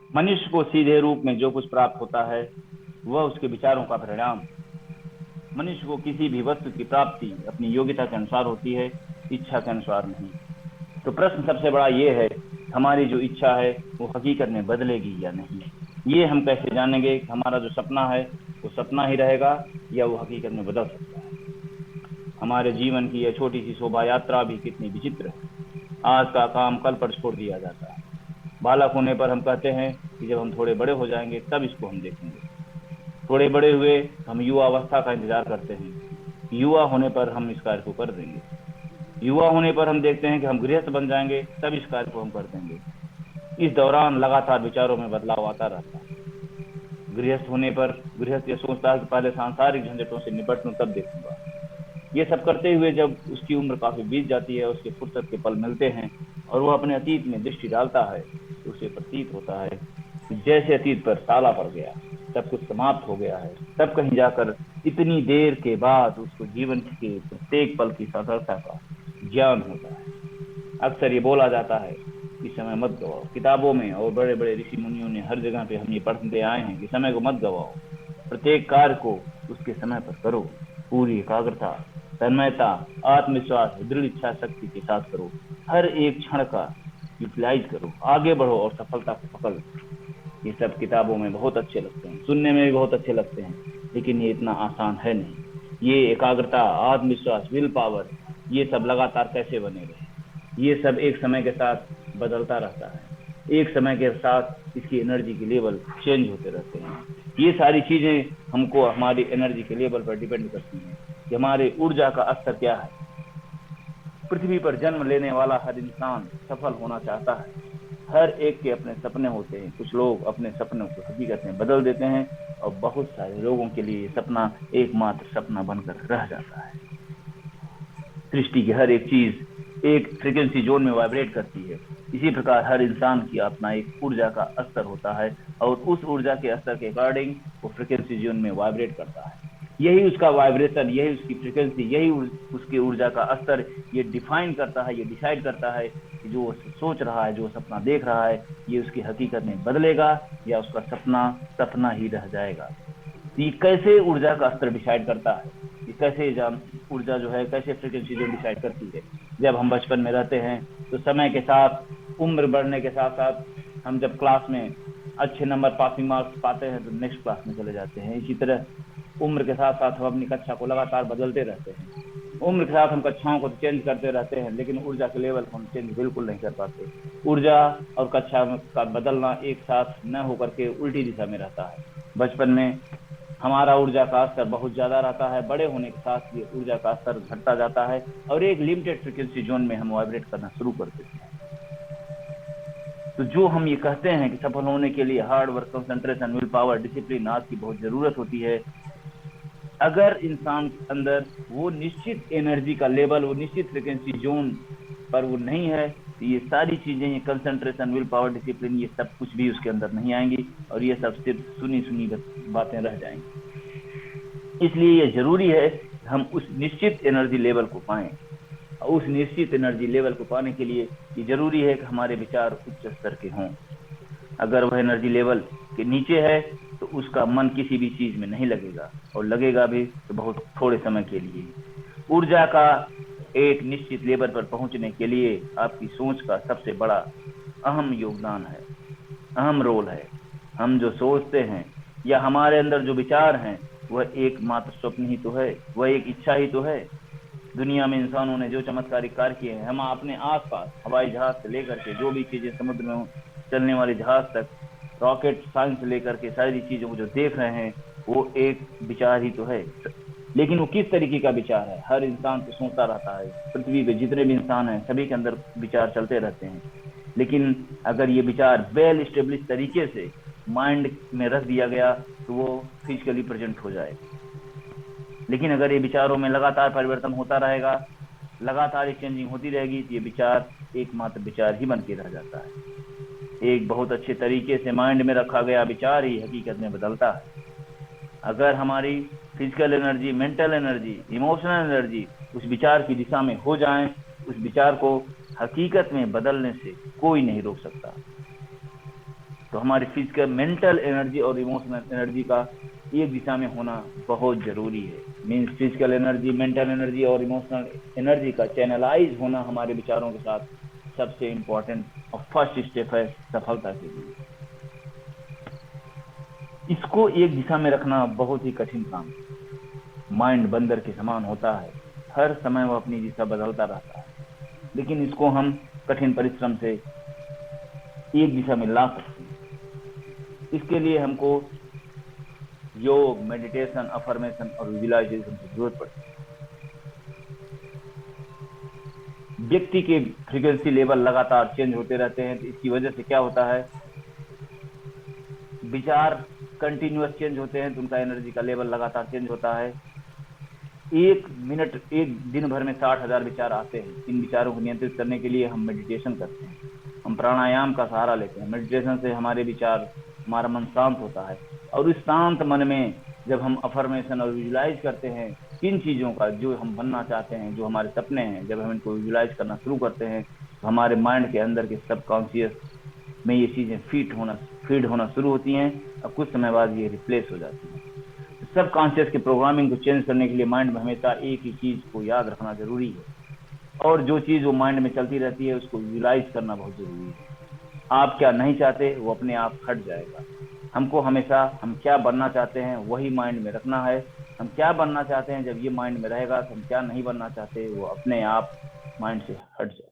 मनुष्य को सीधे रूप में जो कुछ प्राप्त होता है वह उसके विचारों का परिणाम। मनुष्य को किसी भी वस्तु की प्राप्ति अपनी योग्यता के अनुसार होती है, इच्छा के अनुसार नहीं। तो प्रश्न सबसे बड़ा ये है, हमारी जो इच्छा है वो हकीकत में बदलेगी या नहीं। ये हम कैसे जानेंगे कि हमारा जो सपना है वो सपना ही रहेगा या वो हकीकत में बदल सकता है। हमारे जीवन की यह छोटी सी शोभा यात्रा भी कितनी विचित्र है। आज का काम कल पर छोड़ दिया जाता है। बालक होने पर हम कहते हैं कि जब हम थोड़े बड़े हो जाएंगे तब इसको हम देखेंगे। थोड़े बड़े हुए हम युवा अवस्था का इंतजार करते हैं, युवा होने पर हम इस कार्य को कर देंगे। युवा होने पर हम देखते हैं कि हम गृहस्थ बन जाएंगे, तब इस कार्य को हम कर देंगे। इस दौरान लगातार विचारों में बदलाव आता रहता है। गृहस्थ होने पर गृहस्थ यह सोचता है कि पहले सांसारिक झंझटों से निपट लूं तब देखूंगा। ये सब करते हुए जब उसकी उम्र काफी बीत जाती है, उसके फुर्सत के पल मिलते हैं और वह अपने अतीत में दृष्टि डालता है, तो उसे प्रतीत होता है कि जैसे अतीत पर ताला पड़ गया, सब कुछ समाप्त हो गया है। तब कहीं जाकर इतनी देर के बाद उसको जीवन के प्रत्येक पल की सार्थकता का ज्ञान होता है। अक्सर ये बोला जाता है कि समय मत गवाओ। किताबों में और बड़े बड़े ऋषि मुनियों ने हर जगह पे हम ये पढ़ते आए हैं कि समय को मत गवाओ, प्रत्येक कार्य को उसके समय पर करो, पूरी एकाग्रता, तन्मयता, आत्मविश्वास, दृढ़ इच्छा शक्ति के साथ करो। हर एक क्षण का यूटिलाइज करो, आगे बढ़ो और सफलता को पकड़ लो। ये सब किताबों में बहुत अच्छे लगते हैं, सुनने में भी बहुत अच्छे लगते हैं, लेकिन ये इतना आसान है नहीं। ये एकाग्रता, आत्मविश्वास, विल पावर, ये सब लगातार कैसे बने रहे? ये सब एक समय के साथ बदलता रहता है। एक समय के साथ इसकी एनर्जी के लेवल चेंज होते रहते हैं। ये सारी चीजें हमको हमारी एनर्जी के लेवल पर डिपेंड करती हैं कि हमारे ऊर्जा का स्तर क्या है। पृथ्वी पर जन्म लेने वाला हर इंसान सफल होना चाहता है। हर एक के अपने सपने होते हैं। कुछ लोग अपने सपनों को हकीकत में बदल देते हैं और बहुत सारे लोगों के लिए सपना एकमात्र सपना बनकर रह जाता है। सृष्टि की हर एक चीज एक फ्रीक्वेंसी जोन में वाइब्रेट करती है। इसी प्रकार हर इंसान की अपना एक ऊर्जा का स्तर होता है और उस ऊर्जा के स्तर के अकॉर्डिंग वो फ्रीक्वेंसी जोन में वाइब्रेट करता है। यही उसका वाइब्रेशन, यही उसकी फ्रीक्वेंसी, यही उसकी ऊर्जा का स्तर ये डिफाइन करता है, ये डिसाइड करता है कि जो सोच रहा है, जो सपना देख रहा है, ये उसकी हकीकत में बदलेगा या उसका सपना सपना ही रह जाएगा। ये कैसे ऊर्जा का स्तर डिसाइड करता है, ये कैसे ऊर्जा जो है कैसे फ्रीक्वेंसी जो डिसाइड करती है। जब हम बचपन में रहते हैं तो समय के साथ, उम्र बढ़ने के साथ साथ, हम जब क्लास में अच्छे नंबर, पासिंग मार्क्स पाते हैं तो नेक्स्ट क्लास में चले जाते हैं। इसी तरह उम्र के साथ साथ हम अपनी कक्षा को लगातार बदलते रहते हैं। उम्र के साथ हम कक्षाओं को चेंज करते रहते हैं, लेकिन ऊर्जा के लेवल को हम चेंज बिल्कुल नहीं कर पाते। ऊर्जा और कक्षा का बदलना एक साथ न होकर के उल्टी दिशा में रहता है। बचपन में हमारा ऊर्जा का स्तर बहुत ज्यादा रहता है, बड़े होने के साथ ये ऊर्जा का स्तर घटता जाता है और एक लिमिटेड फ्रिक्वेंसी जोन में हम वाइब्रेट करना शुरू कर देते हैं। तो जो हम ये कहते हैं कि सफल होने के लिए hard work, concentration, will power, discipline आदि की बहुत जरूरत होती है, अगर इंसान के अंदर वो निश्चित एनर्जी का लेवल, वो निश्चित फ्रिक्वेंसी जोन पर वो नहीं है, तो ये सारी चीजें, ये कंसंट्रेशन, विल पावर, डिसिप्लिन, ये सब कुछ भी उसके अंदर नहीं आएंगी और ये सब सिर्फ सुनी सुनी बातें रह जाएंगी। इसलिए ये जरूरी है हम उस निश्चित एनर्जी लेवल को पाएं। उस निश्चित एनर्जी लेवल को पाने के लिए ये जरूरी है कि हमारे विचार उच्च स्तर के हों। अगर वह एनर्जी लेवल के नीचे है तो उसका मन किसी भी चीज में नहीं लगेगा, और लगेगा भी तो बहुत थोड़े समय के लिए। ऊर्जा का एक निश्चित लेवल पर पहुंचने के लिए आपकी सोच का सबसे बड़ा अहम योगदान है, अहम रोल है। हम जो सोचते हैं या हमारे अंदर जो विचार हैं वह एकमात्र स्वप्न ही तो है, वह एक इच्छा ही तो है। दुनिया में इंसानों ने जो चमत्कारिक कार्य किए हैं, हम अपने आसपास हवाई जहाज से लेकर के जो भी चीजें समुद्र में चलने वाले जहाज तक, रॉकेट साइंस से लेकर के सारी चीजों को जो देख रहे हैं, वो एक विचार ही तो है। लेकिन वो किस तरीके का विचार है? हर इंसान तो सोचता रहता है। पृथ्वी पे जितने भी इंसान हैं सभी के अंदर विचार चलते रहते हैं, लेकिन अगर ये विचार वेल स्टेब्लिश तरीके से माइंड में रख दिया गया तो वो फिजिकली प्रेजेंट हो जाए। लेकिन अगर ये विचारों में लगातार परिवर्तन होता रहेगा, लगातार चेंजिंग होती रहेगी, तो ये विचार एकमात्र विचार ही बन के रह जाता है। एक बहुत अच्छे तरीके से माइंड में रखा गया विचार ही हकीकत में बदलता है। अगर हमारी physical energy, mental energy, emotional energy उस विचार की दिशा में हो जाए, उस विचार को हकीकत में बदलने से कोई नहीं रोक सकता। तो हमारी फिजिकल मेंटल एनर्जी और इमोशनल एनर्जी का एक दिशा में होना बहुत जरूरी है। Means physical energy, mental energy और इमोशनल एनर्जी का चैनलाइज होना हमारे विचारों के साथ सबसे इम्पोर्टेंट और फर्स्ट स्टेप है सफलता के लिए। इसको एक दिशा में रखना बहुत ही कठिन काम है। माइंड बंदर के समान होता है, हर समय वो अपनी दिशा बदलता रहता है, लेकिन इसको हम कठिन परिश्रम से एक दिशा में ला सकते हैं। इसके लिए हमको योग, मेडिटेशन, अफर्मेशन और विजुअलाइजेशन की जरूरत पड़ती है। व्यक्ति के फ्रीक्वेंसी लेवल लगातार चेंज होते रहते हैं, तो इसकी वजह से क्या होता है, विचार कंटिन्यूअस चेंज होते हैं, तो उनका एनर्जी का लेवल लगातार चेंज होता है। एक मिनट, एक दिन भर में 60,000 विचार आते हैं। इन विचारों को नियंत्रित करने के लिए हम मेडिटेशन करते हैं, हम प्राणायाम का सहारा लेते हैं। मेडिटेशन से हमारे विचार, हमारा मन शांत होता है, और इस शांत मन में जब हम अफर्मेशन और विजुलाइज करते हैं किन चीजों का, जो हम बनना चाहते हैं, जो हमारे सपने हैं, जब हम इनको विजुलाइज करना शुरू करते हैं तो हमारे माइंड के अंदर के सबकॉन्शियस में ये चीजें फीड होना शुरू होती हैं, और कुछ समय बाद ये रिप्लेस हो जाती हैं। सब कॉन्शियस की प्रोग्रामिंग को चेंज करने के लिए माइंड में हमेशा एक ही चीज को याद रखना जरूरी है, और जो चीज वो माइंड में चलती रहती है उसको विजुलाइज करना बहुत जरूरी है। आप क्या नहीं चाहते वो अपने आप हट जाएगा। हमको हमेशा हम क्या बनना चाहते हैं वही माइंड में रखना है। हम क्या बनना चाहते हैं, जब ये माइंड में रहेगा तो हम क्या नहीं बनना चाहते वो अपने आप माइंड से हट जाएगा।